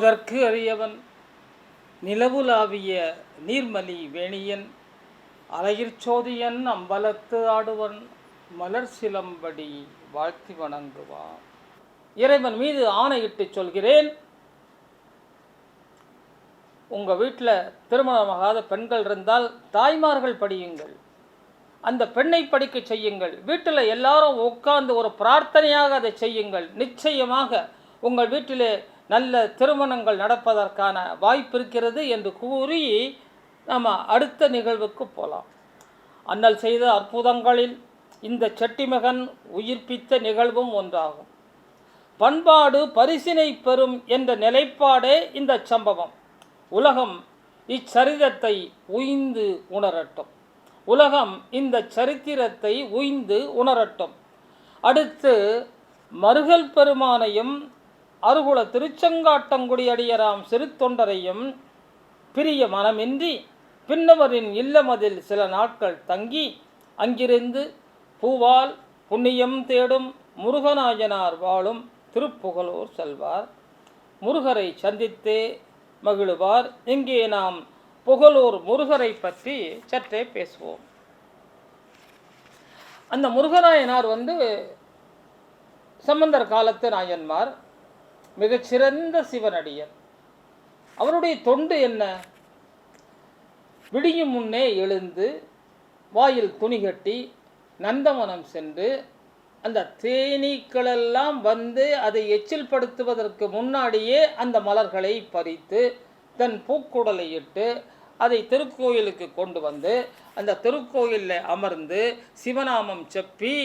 ஓதற்கு அறியவன் நிலவுலாவிய நீர்மலி வேணியன் அலையிற்சோதியன் அம்பலத்து ஆடுவன் மலர் சிலம்படி வாழ்த்தி வணங்குவான். இறைவன் மீது ஆணையிட்டு சொல்கிறேன், உங்கள் வீட்டில் திருமணமாகாத பெண்கள் இருந்தால் தாய்மார்கள் படியுங்கள், அந்த பெண்ணை படிக்க செய்யுங்கள். வீட்டில் எல்லாரும் உட்கார்ந்து ஒரு பிரார்த்தனையாக அதை செய்யுங்கள். நிச்சயமாக உங்கள் வீட்டிலே நல்ல திருமணங்கள் நடப்பதற்கான வாய்ப்பு இருக்கிறது என்று கூறி நம்ம அடுத்த நிகழ்வுக்கு போகலாம். அண்ணல் செய்த அற்புதங்களில் இந்த செட்டிமகன் உயிர்ப்பித்த நிகழ்வும் ஒன்றாகும். பண்பாடு பரிசினை பெறும் என்ற நிலைப்பாடே இந்த சம்பவம். உலகம் இச்சரிதத்தை உய்ந்து உணரட்டும். உலகம் இந்த சரித்திரத்தை உய்ந்து உணரட்டும். அடுத்து மருகல் பெருமானையும் அருகுல திருச்செங்காட்டங்குடி அடியராம் சிறு தொண்டரையும் பிரிய மனமின்றி பின்னவரின் இல்லமதில் சில நாட்கள் தங்கி அங்கிருந்து பூவால் புண்ணியம் தேடும் முருகநாயனார் வாழும் திருப்புகலூர் செல்வார். முருகரை சந்தித்தே மகிழுவார். இங்கே நாம் புகலூர் முருகரை பற்றி சற்றே பேசுவோம். அந்த முருகநாயனார் சம்பந்தர் காலத்து நாயன்மார், மிகச்சிறந்த சிவனடியர். அவருடைய தொண்டு என்ன? விடியும் முன்னே எழுந்து வாயில் துணி கட்டி நந்தவனம் சென்று அந்த தேனீக்களெல்லாம் அதை எச்சில் படுத்துவதற்கு முன்னாடியே அந்த மலர்களை பறித்து தன் பூக்குடலை இட்டு அதை திருக்கோயிலுக்கு கொண்டு வந்து அந்த திருக்கோயிலில் அமர்ந்து சிவநாமம் செப்பி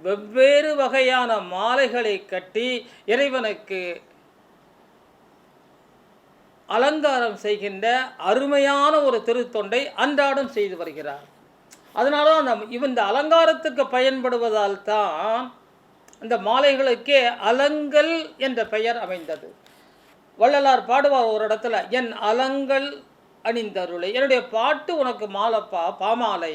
வெவ்வேறு வகையான மாலைகளை கட்டி இறைவனுக்கு அலங்காரம் செய்கின்ற அருமையான ஒரு திருத்தொண்டை அன்றாடம் செய்து வருகிறார். அதனால இந்த அலங்காரத்துக்கு பயன்படுவதால் தான் அந்த மாலைகளுக்கே அலங்கல் என்ற பெயர் அமைந்தது. வள்ளலார் பாடுவார் ஒரு இடத்துல, என் அலங்கல் அணிந்தருளை, என்னுடைய பாட்டு உனக்கு மாலைப்பா பாமாலை,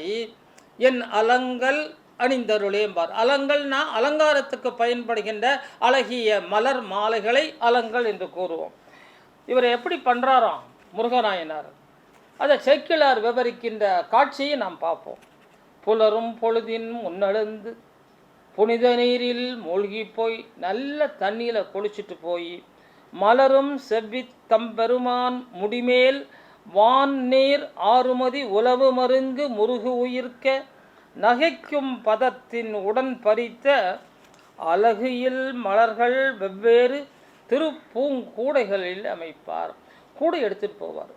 என் அலங்கல் அணிந்தருளேம்பார். அலங்கல்னா அலங்காரத்துக்கு பயன்படுகின்ற அழகிய மலர் மாலைகளை அலங்கல் என்று கூறுவோம். இவர் எப்படி பண்ணுறாராம் முருகநாயனார், அதை செக்கிலார் விவரிக்கின்ற காட்சியை நாம் பார்ப்போம். புலரும் பொழுதின் முன்னெழுந்து புனித நீரில் மூழ்கி போய் நல்ல தண்ணியில் குளிச்சுட்டு போய் மலரும் செவ்வி தம்பெருமான் முடிமேல் வான் நீர் ஆறுமதி உலவு மருங்கு முருகு உயிர்க்க நகைக்கும் பதத்தின் உடன் பறித்த அழகியில் மலர்கள் வெவ்வேறு திருப்பூங்கூடைகளில் அமைப்பார். கூடை எடுத்துகிட்டு போவார்.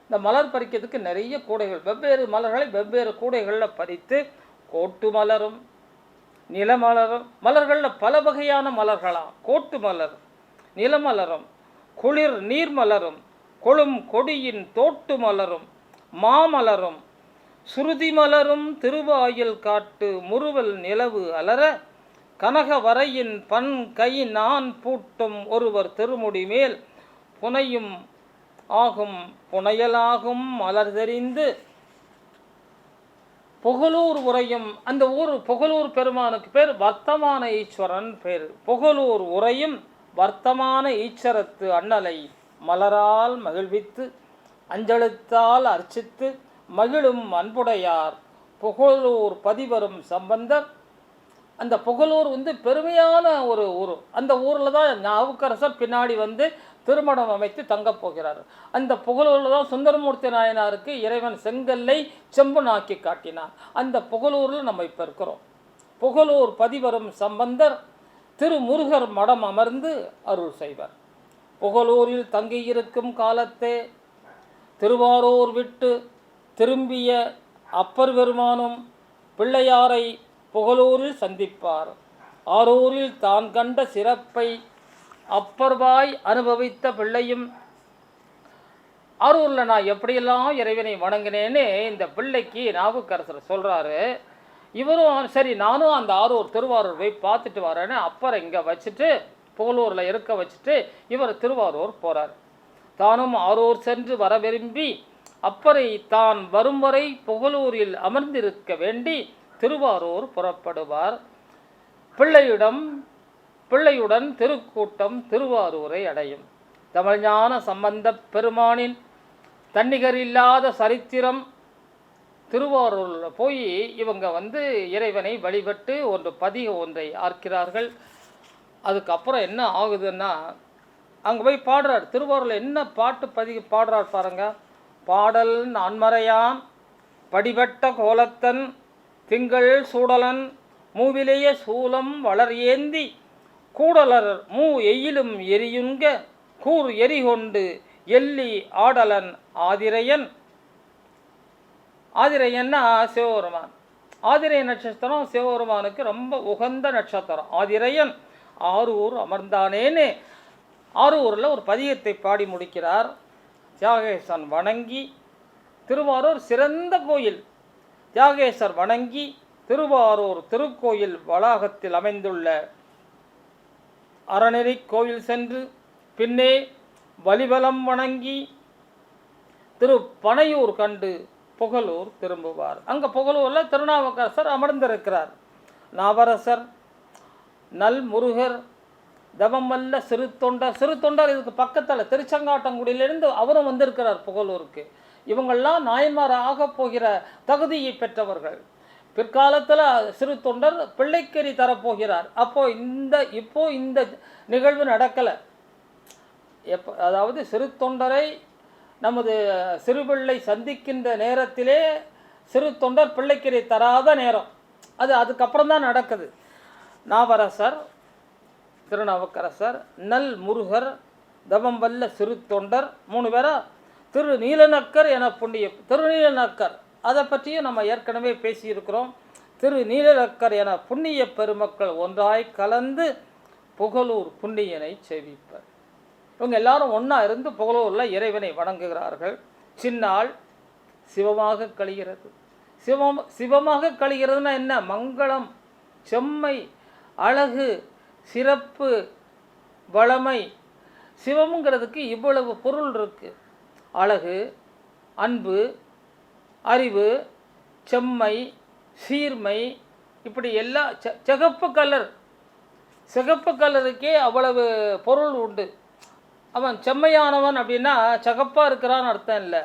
இந்த மலர் பறிக்கிறதுக்கு நிறைய கூடைகள், வெவ்வேறு மலர்களை வெவ்வேறு கூடைகளில் பறித்து கோட்டு மலரும் நிலமலரும், மலர்களில் பல வகையான மலர்களாம். கோட்டு மலர், நிலமலரும், குளிர் நீர் மலரும், கொழும் கொடியின் தோட்டு மலரும், மாமலரும், சுருதி மலரும், திருவாயில் காட்டு முறுவல் நிலவு அலர கனக வரையின் பன் கை நான் பூட்டும் ஒருவர் திருமுடி மேல் புனையும் ஆகும் புனையலாகும் மலர் தெரிந்து புகழூர் உரையும். அந்த ஊர் புகழூர் பெருமானுக்கு பேர் வர்த்தமான ஈஸ்வரன் பேர். புகழூர் உரையும் வர்த்தமான ஈச்சரத்து அண்ணலை மலரால் மகிழ்வித்து அஞ்செழுத்தால் அர்ச்சித்து மகிழும் அன்புடையார் புகழூர் பதிவரும் சம்பந்தர். அந்த புகழூர் பெருமையான ஒரு ஊர். அந்த ஊரில் தான் நாவுக்கரசர் பின்னாடி திருமணம் அமைத்து தங்கப் போகிறார். அந்த புகழூரில் தான் சுந்தரமூர்த்தி நாயனாருக்கு இறைவன் செங்கல்லை செம்புனாக்கி காட்டினார். அந்த புகழூரில் நம்ம இப்போ இருக்கிறோம். புகழூர் பதிவரும் சம்பந்தர் திருமுருகர் மடம் அமர்ந்து அருள் செய்வர். புகழூரில் தங்கியிருக்கும் காலத்தே திருவாரூர் விட்டு திரும்பிய அப்பர் பெருமானும் பிள்ளையாரை புகழூரில் சந்திப்பார். ஆரூரில் தான் கண்ட சிறப்பை அப்பர்வாய் அனுபவித்த பிள்ளையும், ஆரூரில் நான் எப்படியெல்லாம் இறைவனை வணங்கினேன்னு இந்த பிள்ளைக்கு நாவுக்கரசர் சொல்கிறாரு. இவரும் சரி நானும் அந்த திருவாரூர் போய் பார்த்துட்டு வரேன்னு அப்பரை இங்கே வச்சுட்டு புகழூரில் இருக்க வச்சுட்டு இவர் திருவாரூர் போகிறார். தானும் ஆரூர் சென்று வர விரும்பி அப்பரை தான் வரும் வரை புகழூரில் அமர்ந்திருக்க வேண்டி திருவாரூர் புறப்படுவார். பிள்ளையுடன் திருக்கூட்டம் திருவாரூரை அடையும். தமிழ்ஞான சம்பந்த பெருமானின் தன்னிகர் இல்லாத சரித்திரம் திருவாரூரில் போய் இவங்க இறைவனை வழிபட்டு பதிகம் ஒன்றை ஆர்க்கிறார்கள். அதுக்கப்புறம் என்ன ஆகுதுன்னா, அங்கே போய் பாடுறார். திருவாரூரில் என்ன பாட்டு பாடுறார் பாருங்க. பாடல் நான்மறையான் படிபட்ட கோலத்தன் திங்கள் சூடலன் மூவிலேய சூலம் வளர் ஏந்தி கூடலர் மூ எயிலும் எரியுங்க கூர் எரி கொண்டு எல்லி ஆடலன் ஆதிரையன். ஆதிரையன்னா சிவபெருமான். ஆதிரைய நட்சத்திரம் சிவபெருமானுக்கு ரொம்ப உகந்த நட்சத்திரம். ஆதிரையன் ஆரூர் அமர்ந்தானேன்னு ஆரூரில் ஒரு பதிகத்தை பாடி முடிக்கிறார். தியாகேசன் வணங்கி, திருவாரூர் சிறந்த கோயில். தியாகேசர் வணங்கி திருவாரூர் திருக்கோயில் வளாகத்தில் அமைந்துள்ள அறநெறி கோயில் சென்று பின்னே வலிபலம் வணங்கி பனையூர் கண்டு புகழூர் திரும்புவார். அங்கே புகழூரில் திருநாவுக்கரசர் அமர்ந்திருக்கிறார். நாவரசர், நல் முருகர், தவமல்ல சிறு தொண்டர் இதுக்கு பக்கத்தில் திருச்செங்காட்டங்குடியிலிருந்து அவரும் வந்திருக்கிறார் புகழூருக்கு. இவங்கள்லாம் நாயன்மார் ஆக போகிற தகுதியை பெற்றவர்கள். பிற்காலத்தில் சிறு தொண்டர் பிள்ளைக்கறி தரப்போகிறார். இப்போ இந்த நிகழ்வு நடக்கலை. அதாவது சிறு தொண்டரை நமது சிறுபிள்ளை சந்திக்கின்ற நேரத்திலே சிறு தொண்டர் பிள்ளைக்கறி தராத நேரம் அதுக்கப்புறம் தான் நடக்குது. நாவரசர், திருநாவுக்கரசர், நல் முருகர், தவம் வல்ல சிறு தொண்டர் 3 பேரா திருநீலநக்கர் என புண்ணிய திருநீலநக்கர், அதை பற்றியும் நம்ம ஏற்கனவே பேசியிருக்கிறோம். திருநீலநக்கர் என புண்ணிய பெருமக்கள் ஒன்றாய் கலந்து புகழூர் புண்ணியனை செவிப்பர். இவங்க எல்லாரும் ஒன்றா இருந்து புகழூரில் இறைவனை வணங்குகிறார்கள். சின்னாள் சிவமாக கழிகிறது. சிவமாக கழிகிறதுனா என்ன? மங்களம், செம்மை, அழகு, சிறப்பு, வளமை. சிவம்ங்கிறதுக்கு இவ்வளவு பொருள் இருக்குது. அழகு, அன்பு, அறிவு, செம்மை, சீர்மை, இப்படி எல்லா சிகப்பு கலருக்கே அவ்வளவு பொருள் உண்டு. அவன் செம்மையானவன் அப்படின்னா சகப்பாக இருக்கிறான்னு அர்த்தம் இல்லை.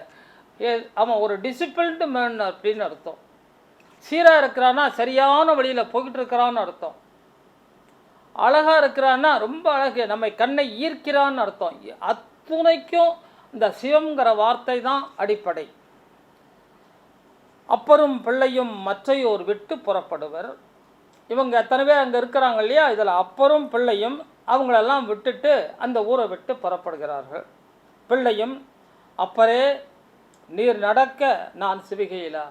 அவன் ஒரு டிசிப்ளின்டு மேன் அப்படின்னு அர்த்தம். சீராக இருக்கிறான்னா சரியான வழியில் போய்கிட்டு இருக்கிறான்னு அர்த்தம். அழகாக இருக்கிறான்னா ரொம்ப அழகு, நம்மை கண்ணை ஈர்க்கிறான்னு அர்த்தம். அத்துணைக்கும் இந்த சிவங்கிற வார்த்தை தான் அடிப்படை. அப்பரும் பிள்ளையும் மற்றையோர் விட்டு புறப்படுவர். இவங்க எத்தனை பேர் அங்கே இருக்கிறாங்க இல்லையா, இதில் அப்பரும் பிள்ளையும் அவங்களெல்லாம் விட்டுட்டு அந்த ஊரை விட்டு புறப்படுகிறார்கள். பிள்ளையும், அப்பரே நீர் நடக்க நான் சிவிகையிலா.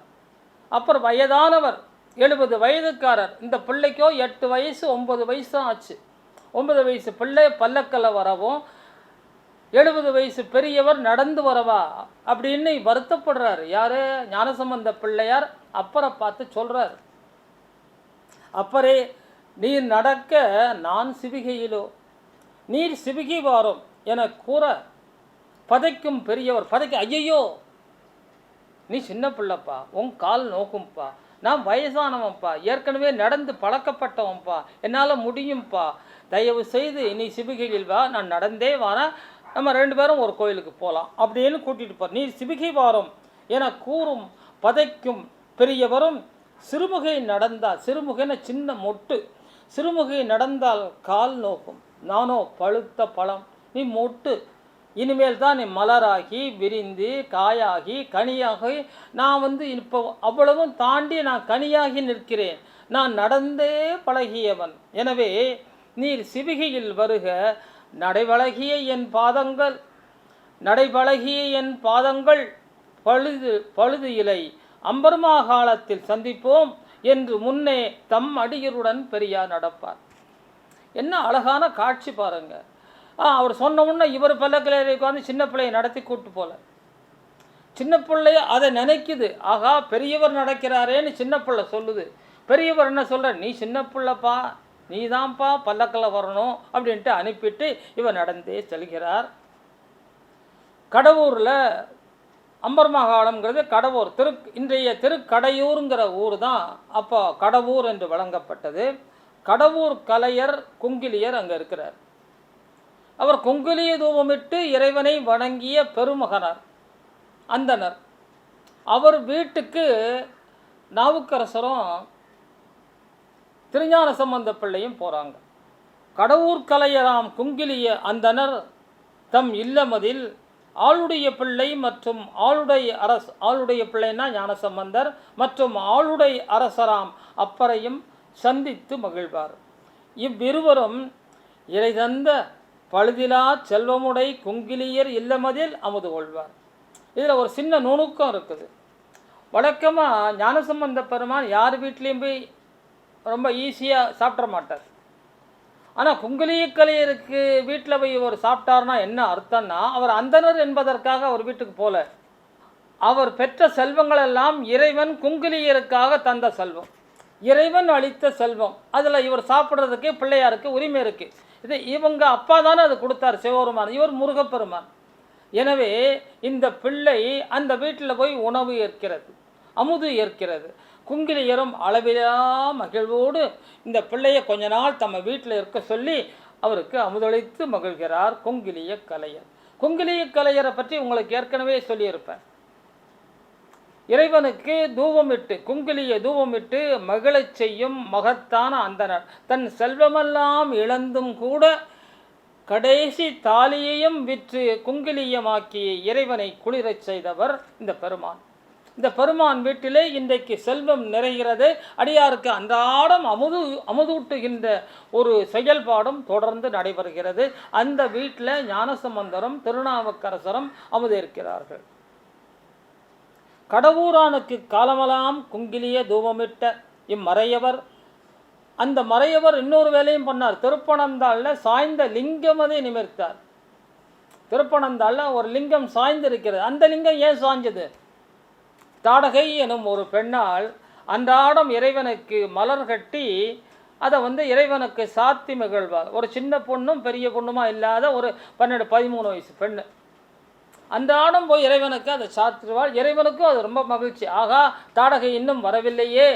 அப்புறம் வயதானவர் 70 வயதுக்காரர். இந்த பிள்ளைக்கோ 8 வயசு 9 வயசு தான் ஆச்சு. 9 வயசு பிள்ளை பல்லக்கல்ல வரவும் 70 வயசு பெரியவர் நடந்து வரவா அப்படின்னு வருத்தப்படுறாரு. யார்? ஞானசம்பந்த பிள்ளையார் அப்பரை பார்த்து சொல்கிறார், அப்பரே நீர் நடக்க நான் சிவிகையிலோ, நீர் சிவிகை வாரும் என கூற பதைக்கும் பெரியவர் ஐயையோ நீ சின்ன பிள்ளைப்பா, உன் கால் நோக்கும்பா, நான் வயசானவன்ப்பா, ஏற்கனவே நடந்து பழக்கப்பட்டவன்ப்பா, என்னால் முடியும்ப்பா, தயவு செய்து நீ சிவிகையில் வா, நான் நடந்தே வரேன், நம்ம 2 பேரும் ஒரு கோயிலுக்கு போகலாம் அப்படின்னு கூட்டிகிட்டு போகிறோம். நீ சிவிகை வாரும் என கூறும் பதைக்கும் பெரியவரும் சிறுமுகை நடந்தால், சிறுமுகைன்னு சின்ன மொட்டு, சிறுமுகை நடந்தால் கால் நோக்கும், நானோ பழுத்த பழம், நீ மொட்டு, இனிமேல் தான் நீ மலராகி விரிந்து காயாகி கனியாகி, நான் இப்போ அவ்வளவும் தாண்டி நான் கனியாகி நிற்கிறேன், நான் நடந்தே பழகியவன், எனவே நீர் சிவிகையில் வருக, நடைபழகிய என் பாதங்கள் பழுது இலை அம்பர்மா காலத்தில் சந்திப்போம் என்று முன்னே தம் அடியருடன் பெரியார் நடப்பார். என்ன அழகான காட்சி பாருங்க. அவர் சொன்ன உடனே இவர் பல்லக்கில் உட்காந்து சின்ன பிள்ளையை நடத்தி கூட்டு போல. சின்ன பிள்ளைய அதை நினைக்குது, ஆகா பெரியவர் நடக்கிறாரேன்னு சின்ன பிள்ளை சொல்லுது. பெரியவர் என்ன சொல்ற, நீ சின்ன பிள்ளைப்பா, நீ தான்ப்பா பல்லக்கில் வரணும் அப்படின்ட்டு அனுப்பிட்டு இவர் நடந்தே செல்கிறார். கடவுரில் அம்பர்மகாலம்ங்கிறது கடவுர் இன்றைய திருக்கடையூருங்கிற ஊர் தான் அப்போ கடவுர் என்று வழங்கப்பட்டது. கடவுர் கலையர் குங்கிலியர் அங்கே இருக்கிறார். அவர் குங்குலிய தூபமிட்டு இறைவனை வணங்கிய பெருமகனார், அந்தனர். அவர் வீட்டுக்கு நாவுக்கரசரும் திருஞான சம்பந்த பிள்ளையும் போகிறாங்க. கடவுர் கலையராம் குங்கிலிய அந்தனர் தம் இல்லமதில் ஆளுடைய பிள்ளை மற்றும் ஆளுடைய பிள்ளைன்னா ஞானசம்பந்தர் மற்றும் ஆளுடைய அரசராம் அப்பரையும் சந்தித்து மகிழ்வார். இவ்விருவரும் இறை தந்த பழுதிலா செல்வமுடை குங்கிலியர் இல்லமதில் அமுது கொள்வார். இதில் ஒரு சின்ன நுணுக்கம் இருக்குது. வழக்கமாக ஞானசம்பந்த பெருமான் யார் வீட்லேயும் போய் ரொம்ப ஈஸியாக சாப்பிட மாட்டார். ஆனால் குங்கிலிய கலையருக்கு வீட்டில் போய் அவர் சாப்பிட்டார்னா என்ன அர்த்தம்னா, அவர் அந்தனர் என்பதற்காக அவர் வீட்டுக்கு போல. அவர் பெற்ற செல்வங்கள் எல்லாம் இறைவன் குங்கிலியருக்காக தந்த செல்வம், இறைவன் அளித்த செல்வம். அதில் இவர் சாப்பிட்றதுக்கு பிள்ளையாருக்கு உரிமை இருக்குது. இது இவங்க அப்பா தானே அது கொடுத்தார், சிவபெருமான். இவர் முருகப்பெருமான். எனவே இந்த பிள்ளை அந்த வீட்டில் போய் உணவு ஏற்கிறது, அமுது ஏற்கிறது. குங்கிலியரும் அளவிலா மகிழ்வோடு இந்த பிள்ளையை கொஞ்ச நாள் தம்ம வீட்டில் இருக்க சொல்லி அவருக்கு அமுதளித்து மகிழ்கிறார் குங்கிலிய கலையர். குங்கிலிய கலையரை பற்றி உங்களுக்கு ஏற்கனவே சொல்லியிருப்பேன். இறைவனுக்கு தூபமிட்டு, குங்கிலிய தூபமிட்டு மகிழச் செய்யும் மகத்தான அந்தனர். தன் செல்வமெல்லாம் இழந்தும் கூட கடைசி தாலியையும் விற்று குங்கிலியமாக்கி இறைவனை குளிரச் செய்தவர் இந்த பெருமான். இந்த பெருமான் வீட்டிலே இன்றைக்கு செல்வம் நிறைகிறது. அடியாருக்கு அன்றாடம் அமுதூட்டுகின்ற ஒரு செயல்பாடும் தொடர்ந்து நடைபெறுகிறது. அந்த வீட்டில் ஞானசம்பந்தரும் திருநாவுக்கரசரும் அமுதேற்கிறார்கள். கடவுரானுக்கு காலமெல்லாம் குங்கிலிய தூபமிட்ட இம்மறையவர், அந்த மறையவர் இன்னொரு வேலையும் பண்ணார். திருப்பனந்தாளில் சாய்ந்த லிங்கமதை நிமிர்த்தார். திருப்பனந்தாளில் ஒரு லிங்கம் சாய்ந்திருக்கிறது. அந்த லிங்கம் ஏன் சாய்ஞ்சது? தாடகை எனும் ஒரு பெண்ணால் அன்றாடம் இறைவனுக்கு மலர் கட்டி அதை இறைவனுக்கு சாத்தி மகிழ்வார். ஒரு சின்ன பொண்ணும் பெரிய பொண்ணுமா இல்லாத ஒரு 12-13 வயசு பெண்ணு அன்றாடம் போய் இறைவனுக்கு அதை சாத்திடுவாள். இறைவனுக்கும் அது ரொம்ப மகிழ்ச்சி. ஆகா, தாடகை இன்னும் வரவில்லையே,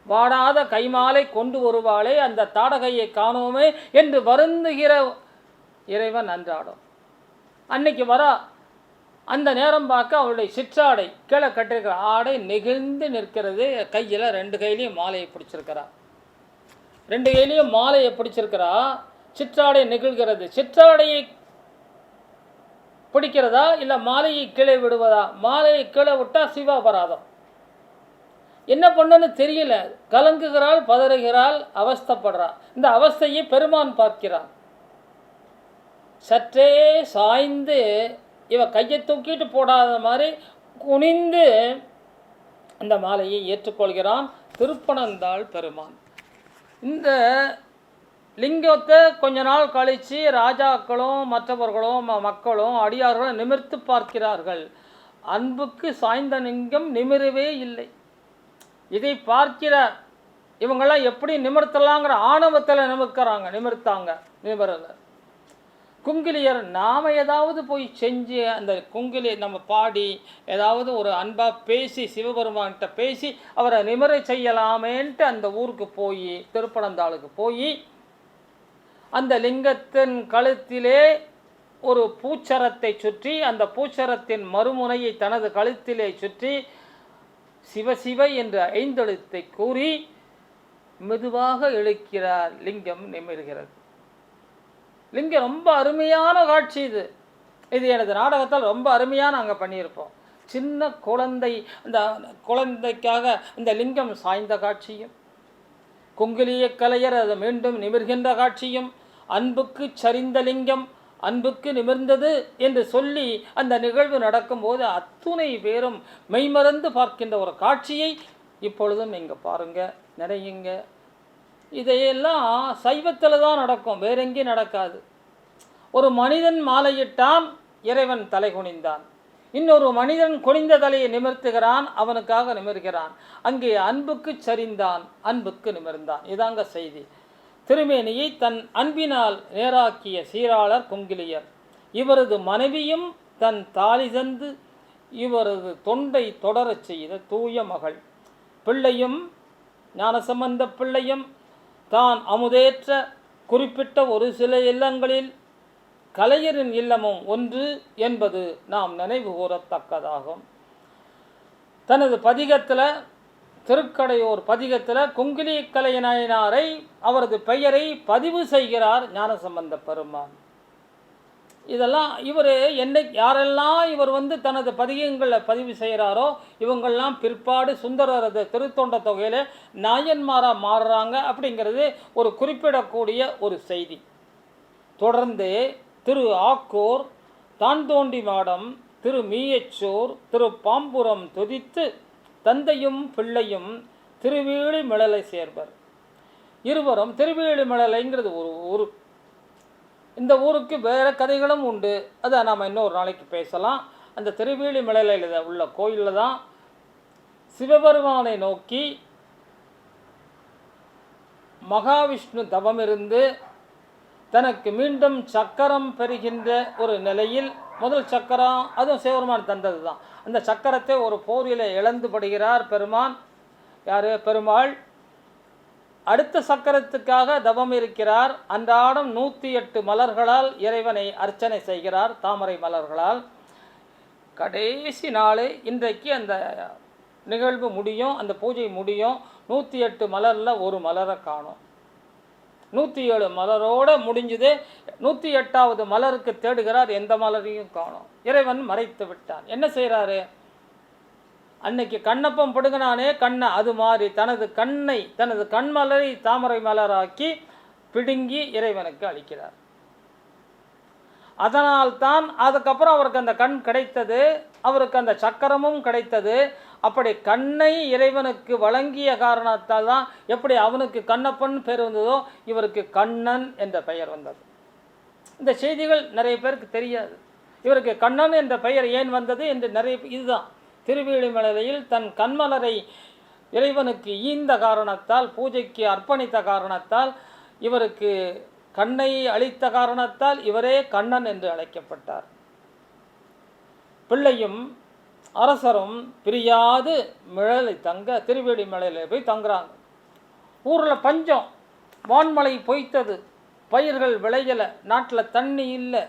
வாடாத கைமாலை கொண்டு வருவாளே, அந்த தாடகையை காணோமே என்று வருந்துகிற இறைவன் அன்றாடம். அன்னைக்கு வரா. அந்த நேரம் பார்க்க அவளுடைய சிற்றாடை கீழே கட்டிருக்கிற ஆடை நெகிழ்ந்து நிற்கிறது. கையில் 2 கையிலையும் மாலையை பிடிச்சிருக்கிறா. 2 கையிலையும் மாலையை பிடிச்சிருக்கிறா. சிற்றாடை நெகிழ்கிறது. சிற்றாடையை பிடிக்கிறதா இல்லை மாலையை கீழே விடுவதா? மாலையை கீழே விட்டால் சிவாபராதம். என்ன பண்ணுன்னு தெரியல. கலங்குகிறாள், பதறுகிறாள், அவஸ்தைப்படுறாள். இந்த அவஸ்தையை பெருமான் பார்க்கிறான். சற்றே சாய்ந்து இவ கையை தூக்கிட்டு போடாத மாதிரி குனிந்து அந்த மாலையை ஏற்றுக்கொள்கிறான் திருப்பனந்தாள் பெருமான். இந்த லிங்கத்தை கொஞ்ச நாள் கழித்து ராஜாக்களும் மற்றவர்களும் மக்களும் அடியார்களும் நிமிர்த்து பார்க்கிறார்கள். அன்புக்கு சாய்ந்த லிங்கம் நிமிரவே இல்லை. இதை பார்க்கிறார். இவங்கெல்லாம் எப்படி நிமிர்த்தலாங்கிற ஆணவத்தில் நிமிர்த்தாங்க. குங்கிலியர் நாம் ஏதாவது போய் செஞ்சு அந்த குங்கிலியர் நம்ம பாடி ஏதாவது ஒரு அன்பாக பேசி சிவபெருமான்கிட்ட பேசி அவரை நிமிர செய்யலாமேன்ட்டு அந்த ஊருக்கு போய் திருப்பனந்தாளுக்கு போய் அந்த லிங்கத்தின் கழுத்திலே ஒரு பூச்சரத்தை சுற்றி அந்த பூச்சரத்தின் மறுமுனையை தனது கழுத்திலே சுற்றி சிவசிவ என்ற 5 எழுத்தை கூறி மெதுவாக இழுக்கிறார். லிங்கம் நிமிர்கிறது. லிங்கம் ரொம்ப அருமையான காட்சி. இது எனது நாடகத்தால் ரொம்ப அருமையாக நாங்கள் பண்ணியிருப்போம். சின்ன குழந்தை, அந்த குழந்தைக்காக இந்த லிங்கம் சாய்ந்த காட்சியும், குங்கிலிய கலையர் அதை மீண்டும் நிமிர்கின்ற காட்சியும், அன்புக்கு சரிந்த லிங்கம் அன்புக்கு நிமிர்ந்தது என்று சொல்லி அந்த நிகழ்வு நடக்கும்போது அத்துணை பேரும் மெய்மறந்து பார்க்கின்ற ஒரு காட்சியை இப்பொழுதும் நீங்கள் பாருங்கள், நினையுங்க. இதையெல்லாம் சைவத்தில் தான் நடக்கும், வேற எங்கேயும் நடக்காது. ஒரு மனிதன் மாலையிட்டான், இறைவன் தலை குனிந்தான். இன்னொரு மனிதன் குனிந்த தலையை நிமிர்த்துகிறான், அவனுக்காக நிமிர்கிறான். அங்கே அன்புக்கு சரிந்தான், அன்புக்கு நிமிர்ந்தான். இதாங்க செய்தி. திருமேனியை தன் அன்பினால் நேராக்கிய சீராளர் குங்கிலியர். இவரது மனைவியும் தன் தாலி தந்து இவரது தொண்டை தொடரச் செய்த தூய மகள். பிள்ளையும் ஞானசம்பந்த பிள்ளையும் தான் அமுதேற்ற குறிப்பிட்ட ஒரு சில இல்லங்களில் கலைஞரின் இல்லமும் ஒன்று என்பது நாம் நினைவு கூறத்தக்கதாகும். தனது பதிகத்தில், திருக்கடையூர் பதிகத்தில் குங்கிலி கலைநாயனாரை, அவரது பெயரை பதிவு செய்கிறார் ஞானசம்பந்த பெருமான். இதெல்லாம் இவர் யாரெல்லாம் இவர் தனது பதிகங்களை பதிவு செய்கிறாரோ இவங்கள்லாம் பிற்பாடு சுந்தரரது திருத்தொண்ட தொகையில் நாயன்மாராக மாறுறாங்க அப்படிங்கிறது ஒரு குறிப்பிடக்கூடிய ஒரு செய்தி. தொடர்ந்து திரு ஆக்கூர், தான்தோண்டி மாடம், திரு மீயச்சூர், திரு பாம்புரம் துதித்து தந்தையும் பிள்ளையும் திருவேலி மிளலை சேர்வர். இருவரும் திருவேலி மிளலைங்கிறது ஒரு ஊர். இந்த ஊருக்கு வேறு கதைகளும் உண்டு, அதை நாம் இன்னொரு நாளைக்கு பேசலாம். அந்த திருவேலி மிளலையில் உள்ள கோயிலில் தான் சிவபெருமானை நோக்கி மகாவிஷ்ணு தவம் இருந்து தனக்கு மீண்டும் சக்கரம் பெறுகின்ற ஒரு நிலையில், முதல் சக்கரம் அதுவும் சிவபெருமான் தந்தது தான், அந்த சக்கரத்தை ஒரு போரில் இழந்துபடுகிறார் பெருமான். யார்? பெருமாள். அடுத்த சக்கரத்துக்காக தவம் இருக்கிறார். அன்றாடம் 108 மலர்களால் இறைவனை அர்ச்சனை செய்கிறார், தாமரை மலர்களால். கடைசி நாள் இன்றைக்கு அந்த நிகழ்வு முடியும், அந்த பூஜை முடியும். 108 மலரில் ஒரு மலரை காணும். 107 மலரோடு முடிஞ்சது. 108வது மலருக்கு தேடுகிறார், எந்த மலரையும் காணும். இறைவன் மறைத்து விட்டான். என்ன செய்கிறாரு? அன்னைக்கு கண்ணப்பம் பிடுங்கினானே கண்ணை, அது மாதிரி தனது கண்மலரை தாமரை மலராக்கி பிடுங்கி இறைவனுக்கு அளிக்கிறார். அதனால்தான் அதுக்கப்புறம் அவருக்கு அந்த கண் கிடைத்தது, அவருக்கு அந்த சக்கரமும் கிடைத்தது. அப்படி கண்ணை இறைவனுக்கு வழங்கிய காரணத்தால் தான் எப்படி அவனுக்கு கண்ணப்பன் பேர் வந்ததோ இவருக்கு கண்ணன் என்ற பெயர் வந்தது. இந்த செய்திகள் நிறைய பேருக்கு தெரியாது. இவருக்கு கண்ணன் என்ற பெயர் ஏன் வந்தது என்று நிறைய, இதுதான் திருவேலிமலையில் தன் கண்மலரை இறைவனுக்கு ஈந்த காரணத்தால், பூஜைக்கு அர்ப்பணித்த காரணத்தால், இவருக்கு கண்ணை அளித்த காரணத்தால் இவரே கண்ணன் என்று அழைக்கப்பட்டார். பிள்ளையும் அரசரும் பிரியாது மிழலை தங்க திருவேலிமலையில் போய் தங்குறாங்க. ஊரில் பஞ்சம், வான்மழை பொய்த்தது, பயிர்கள் விளையலை, நாட்டில் தண்ணி இல்லை,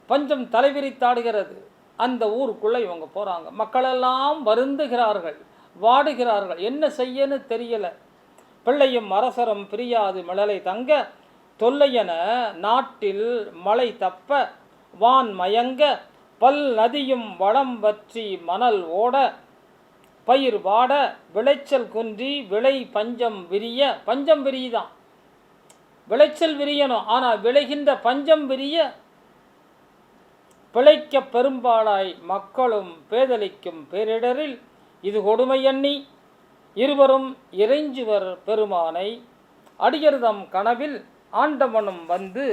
பஞ்சம் தலைவிரித்தாடுகிறது. அந்த ஊருக்குள்ளே இவங்க போகிறாங்க. மக்களெல்லாம் வருந்துகிறார்கள், வாடுகிறார்கள், என்ன செய்யன்னு தெரியலை. பிள்ளையும் அரசரும் பிரியாது மிளலை தங்க தொல்லையென நாட்டில் மழை தப்ப வான் மயங்க பல் நதியும் வளம் வற்றி மணல் ஓட பயிர் வாட விளைச்சல் குன்றி விளை பஞ்சம் விரிய. பஞ்சம் விரியுதான், விளைச்சல் விரியணும், ஆனால் விளைகின்ற பஞ்சம் விரிய. பிழைக்க பெரும்பாலாய் மக்களும் பேதலிக்கும் பேரிடரில் இது கொடுமை எண்ணி இருவரும் இறைஞ்சுவர் பெருமானை. அடியர்தம் கனவில் ஆண்டவனும் வந்து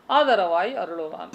ஆதரவாய் அருளுவான்.